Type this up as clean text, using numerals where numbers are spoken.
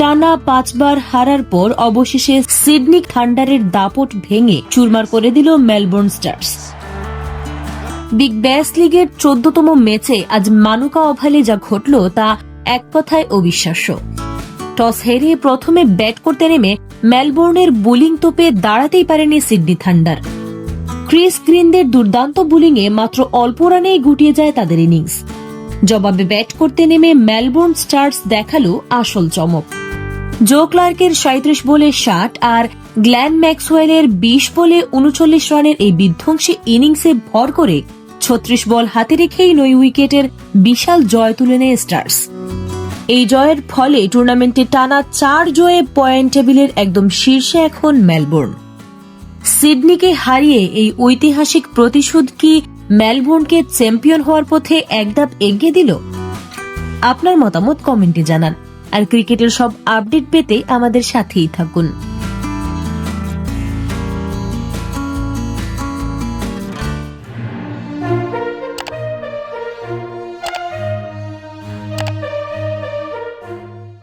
টানা 5 বার হারার পর অবশেষে সিডনি থান্ডারের দাপট ভেঙে চুরমার করে দিল মেলবোর্ন স্টার্স। বিগ ব্যাশ লিগের 14তম ম্যাচে আজ মানুকা ওভালে যা ঘটল তা এক কথায় অবিশ্বাস্য। টস হেরে প্রথমে ব্যাট করতে নেমে মেলবোর্নের বোলিং তোপে দাঁড়াতেই পারেনি সিডনি থান্ডার। ক্রিস গ্রিনদের দুর্দান্ত বোলিংয়ে মাত্র অল্প রানেই গুটিয়ে যায় তাদের ইনিংস। জবাবে ব্যাট করতে নেমে মেলবোর্ন স্টার্স দেখালো আসল চমক। জো ক্লার্কের 37 বলে 60 আর গ্ল্যান ম্যাক্সওয়েলের 20 বলে 39 রানের এই বিধ্বংসী ইনিংসে ভর করে 36 বল হাতে রেখেই 9 উইকেটের বিশাল জয় তুলে নেয় স্টার্স। এই জয়ের ফলে টুর্নামেন্টে টানা 4 জয়ে পয়েন্ট টেবিলের একদম শীর্ষে এখন মেলবোর্ন। সিডনিকে হারিয়ে এই ঐতিহাসিক প্রতিশোধ কি মেলবোর্নকে চ্যাম্পিয়ন হওয়ার পথে একধাপ এগিয়ে দিল? আপনার মতামত কমেন্টে জানান। আর ক্রিকেটের সব আপডেট পেতে আমাদের সাথেই থাকুন।